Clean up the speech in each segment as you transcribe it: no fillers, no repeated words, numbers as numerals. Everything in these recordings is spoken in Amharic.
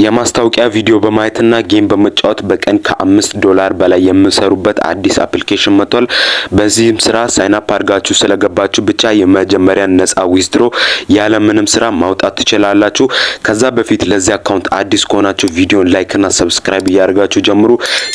የማስታወቂያ ቪዲዮ በማየትና ጌም በመጫወት በቀን ከ$5 በላይ የምሰሩበት አዲስ አፕሊኬሽን መጥቷል። በዚህም ስራ ሳይን አፕ አድርጋችሁ ስለገባችሁ ብቻ የመጀመሪያ ነፃ ዊዝድሮ ያለ ምንም ስራ ማውጣት ትችላላችሁ። ከዛ በፊት ለዚህ አካውንት አዲስ ከሆናችሁ ቪዲዮን ላይክ እና ሰብስክራይብ እያደረጋችሁ ጀምሩ።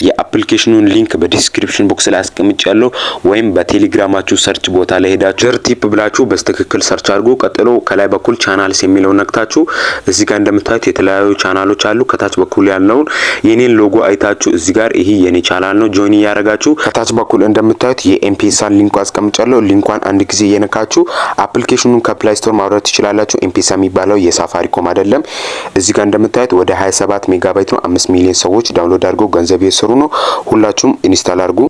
የአፕሊኬሽኑን ሊንክ በዲስክሪፕሽን ቦክስ ላይ አስቀምጫለሁ ወይም በቴሌግራማችሁ ሰርች ቦታ ላይ ሄዳችሁ ቲፕ ብላችሁ በስትክክል ሰርች አድርጉ። ቀጥሎ ከላይ በኩል ቻናልስ የሚለው ነክታችሁ እዚህ ጋር እንደምታዩት የተለያዩ ቻናሎች አሉ። ከታች በኩል ያለውን የኔን ሎጎ አይታችሁ እዚህ ጋር ይሄ የኔ ቻናል ነው ጆይን ያረጋችሁ። ከታች በኩል እንደምታዩት የኤምፔሳ ሊንኩ አስቀምጫለሁ። ሊንኳን አንድ ጊዜ የነካችሁ አፕሊኬሽኑን ከፕላይ ስቶር ማውረድ ትችላላችሁ። ኤምፔሳ የሚባለው የሳፋሪኮም አይደለም። እዚህ ጋር እንደምታዩት ወደ 27 ሜጋባይት ነው። 5 ሚሊዮን ሰዎች ዳውንሎድ አድርገው ገንዘብ እየሰሩ ነው። ሁላችሁም ኢንስታል አድርጉ።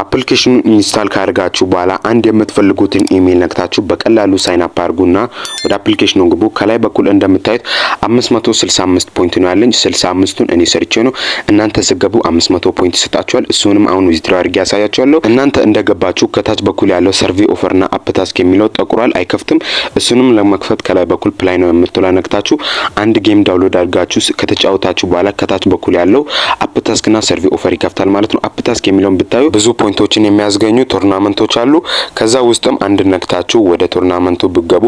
አፕሊኬሽኑን ኢንስታል ካደረጋችሁ በኋላ አንድ የምትፈልጉትን ኢሜል ነክታችሁ በቀላሉ ሳይን አፕ አድርጉና ወደ አፕሊኬሽኑ ግቡ። ከላይ በኩል እንደምታዩት 565 ፖይንት ነው ያለኝ። 65ቱን እኔ ሰርቼ ነው። እናንተ ስገቡ 500 ፖይንት ይሰጣችኋል። እሱንም አሁን ዊዝድሮ አድርጌ ያሳያችኋለሁ። እናንተ እንደገባችሁ ከታች በኩል ያለው ሰርቬይ ኦፈርና አፕ ታስክ የሚለው ጠቁሯል፣ አይከፍትም። እሱንም ለመክፈት ከላይ በኩል ፕላይ ነው የምትለው ነክታችሁ አንድ ጌም ዳውንሎድ አድርጋችሁ ከተጫወታችሁ በኋላ ከታች በኩል ያለው አፕ ታስክና ሰርቬይ ኦፈር ይከፍታል ማለት ነው። አፕ ታስክ የሚለውን ብታዩ ብዙ ፖይንቶችን የሚያስገኙ ቶርናመንቶች አሉ። ከዛ ውስጥም አንድ ነክታችሁ ወደ ቶርናመንቱ ብገቡ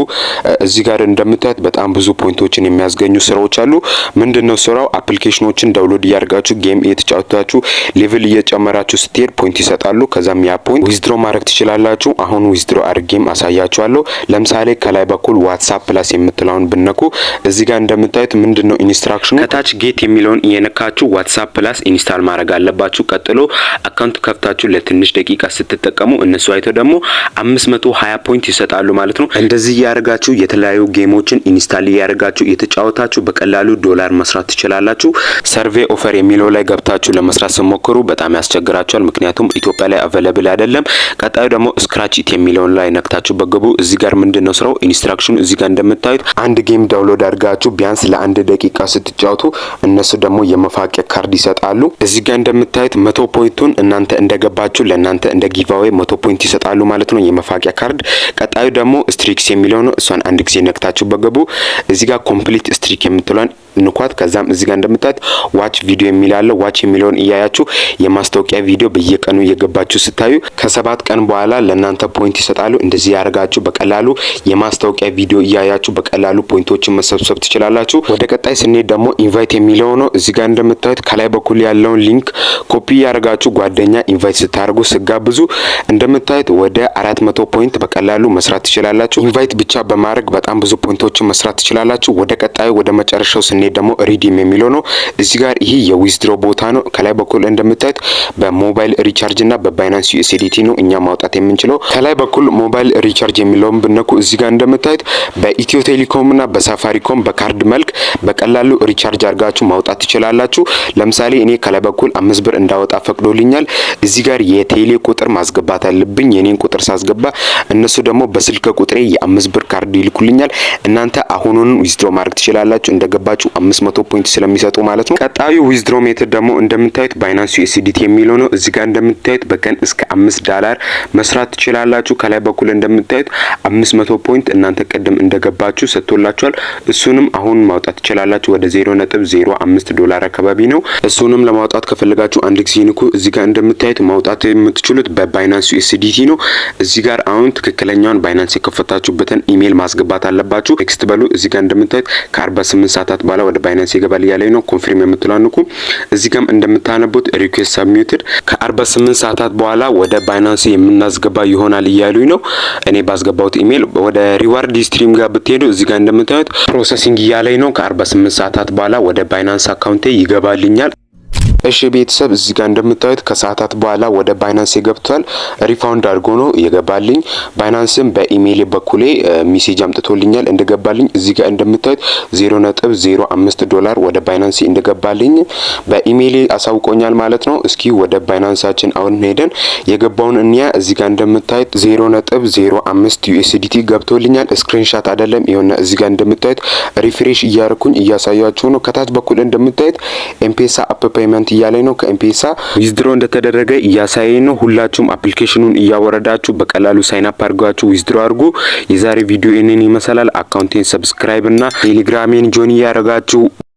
እዚህ ጋር እንደምታዩት በጣም ብዙ ፖይንቶችን የሚያስገኙ ስራዎች አሉ። ምንድነው ስራው? አፕሊኬሽኖችን ዳውንሎድ እያደረጋችሁ ጌም እየተጫወታችሁ ሌቭል እየጨመራችሁ ስትሄድ ፖይንት ይሰጣሉ። ከዛም ያ ፖይንት ዊዝድሮ ማድረግ ትችላላችሁ። አሁን ዊዝድሮ አድርጌም አሳያችኋለሁ። ለምሳሌ ከላይ በኩል ዋትስአፕ ፕላስ የምትለውን ብነኩ እዚህ ጋር እንደምታዩት ምንድነው ኢንስትራክሽኑ? ከታች ጌት የሚለውን እየነካችሁ ዋትስአፕ ፕላስ ኢንስታል ማድረግ አለባችሁ። ቀጥሎ አካውንት ከፍታችሁ ለትንሽ ደቂቃ ስትጠቀሙ እነሱ አይተው ደግሞ 520 ፖይንት ይሰጣሉ ማለት ነው። እንደዚህ ያደርጋችሁ የተለያዩ ጌሞችን ኢንስታል ያደርጋችሁ የተጫወታችሁ በቀላሉ ዶላር መስራት ትችላላችሁ። ሰርቬይ ኦፈር የሚለው ላይ ገብታችሁ ለመስራት ስትሞክሩ በጣም ያስቸግራችኋል፣ ምክንያቱም ኢትዮጵያ ላይ አቬለብል አይደለም። ቀጣዩ ደግሞ ስክራች ኢት የሚለውን ላይ ነክታችሁ በገቡ እዚህ ጋር ምንድነው ስራው? ኢንስትራክሽኑ እዚህ ጋር እንደምታዩት አንድ ጌም ዳውንሎድ አድርጋችሁ ቢያንስ ለ1 ደቂቃ ስትጫወቱ እነሱ ደግሞ የመፋቂያ ካርድ ይሰጣሉ። እዚህ ጋር እንደምታዩት 100 ፖይንቱን እናንተ እንደገባችሁ ለእናንተ እንደ ጊቫዌ 100 ፖይንት ይሰጣሉ ማለት ነው፣ የመፋቂያ ካርድ። ቀጣዩ ደግሞ ስትሪክስ የሚለው ነው። እሷን አንድ ጊዜ ነክታችሁ በገቡ እዚህ ጋር ኮምፕሊት ስትሪክ የምትሏን ንኳት። ከዛም እዚህ ጋር እንደምታዩት ዋች ቪዲዮ የሚላለው ዋች የሚለውን እያያችሁ የማስታወቂያ ቪዲዮ በየቀኑ እየገባችሁ ስታዩ ከ7 ቀን በኋላ ለእናንተ ፖይንት ይሰጣሉ። እንደዚህ ያደርጋችሁ በቀላሉ የማስታወቂያ ቪዲዮ እያያችሁ በቀላሉ ፖይንቶችን መሰብሰብ ትችላላችሁ። ወደ ቀጣይ ስንሄድ ደግሞ ኢንቫይት የሚለው ነው። እዚህ ጋር እንደምታዩት ከላይ በኩል ያለውን ሊንክ ኮፒ ያደርጋችሁ ጓደኛ ኢንቫይት ስታደርጉ ስጋብዙ እንደምታዩት ወደ 400 ፖይንት በቀላሉ መስራት ትችላላችሁ። ኢንቫይት ብቻ በማድረግ በጣም ብዙ ፖይንቶችን መስራት ትችላላችሁ። ወደ ቀጣዩ ወደ መጨረሻው ስንሄድ ደግሞ ሪዲም የሚለው ነው። እዚህ ጋር ይሄ የዊዝድሮ ቦታ ነው። ከላይ በኩል እንደምታዩት በሞባይል ሪቻርጅ እና በባይናንስ ዩኤስዲቲ ነው እኛ ማውጣት የምንችለው። ከላይ በኩል ሞባይል ሪቻርጅ የሚለውን ብነኩ እዚህ ጋር እንደምታዩት በኢትዮ ቴሌኮም እና በሳፋሪኮም በካርድ መልክ በቀላሉ ሪቻርጅ አድርጋችሁ ማውጣት ትችላላችሁ። ለምሳሌ እኔ ከላይ በኩል 5 ብር እንዳወጣ ፈቅዶልኛል። እዚህ ጋር የቴሌ ቁጥር ማስገባት አለብኝ። የኔን ቁጥር ሳስገባ እነሱ ደግሞ በስልክ ቁጥሬ የ5 ብር ካርድ ይልኩልኛል። እናንተ አሁኑን ዊዝድሮ ማድረግ ትችላላችሁ እንደገባችሁ 500 ፖይንት ስለሚሰጡ ማለት ነው። ቀጣዩ ዊዝድሮ ሜተድ ደግሞ እንደምታዩት ባይናንስ ዩኤስዲቲ የሚለው ነው። እዚህ ጋር እንደምታዩት በቀን እስከ $5 መስራት ትችላላችሁ። ከላይ በኩል እንደምታዩት 500 ፖይንት እናንተ ቀደም እንደገባችሁ ሰጥቶላችኋል። እሱንም አሁን ማውጣት ትችላላችሁ። ወደ $0.05 አካባቢ ነው። እሱንም ለማውጣት ከፈለጋችሁ አንድ ጊዜ ንኩ። እዚህ ጋር እንደምታዩት ማውጣት የምትችሉት በባይናንስ ዩኤስዲቲ ነው። እዚህ ጋር አሁን ትክክለኛውን ባይናንስ የከፈታችሁበትን ኢሜል ማስገባት አለባችሁ። ቴክስት በሉ። እዚህ ጋር እንደምታዩት ከ48 ሰዓታት በኋላ ወደ ባይናንስ ይገባል እያለኝ ነው። ኮንፊርም የምትላንኩ እዚህ ጋርም እንደምታነቡት ሪኩዌስት ሰብሚትድ ከ48 ሰዓታት በኋላ ወደ ባይናንስ የምናስገባ ይሆናል እያሉኝ ነው። እኔ ባስገባውት ኢሜል ወደ ሪዋርድ ስትሪም ጋር ብትሄዱ እዚህ ጋር እንደምታዩት ፕሮሰሲንግ እያለኝ ነው። ከ48 ሰዓታት በኋላ ወደ ባይናንስ አካውንቴ ይገባልኛል። እሺ ቤተሰብ እዚህ ጋር እንደምታዩት ከሰዓታት በኋላ ወደ ባይናንስ ገብቷል። ሪፋውንድ አድርጎ ነው የገባልኝ። ባይናንስም በኢሜል በኩሌ ሜሴጅ አምጥቶልኛል እንደገባልኝ። እዚህ ጋር እንደምታዩት $0.05 ወደ ባይናንስ እንደገባልኝ በኢሜል አሳውቆኛል ማለት ነው። እስኪ ወደ ባይናንሳችን አሁን ሄደን የገባውን እንያ። እዚህ ጋር እንደምታዩት $0.05 USDT ገብቶልኛል። ስክሪንሻት አይደለም ይሆነ። እዚህ ጋር እንደምታዩት ሪፍሬሽ እያረኩኝ እያሳያችሁ ነው። ከታች በኩል እንደምታዩት ኤምፔሳ አፕ ፔመንት እያለኝ ነው። ከኤምፔሳ ዊዝድሮ እንደተደረገ እያሳየኝ ነው። ሁላችሁም አፕሊኬሽኑን እያወረዳችሁ በቀላሉ ሳይን አፕ አድርጋችሁ ዊዝድሮ አድርጉ። የዛሬ ቪዲዮ እኔን ይመስላል። አካውንቴን ሰብስክራይብ እና ቴሌግራሜን ጆይን ያደርጋችሁ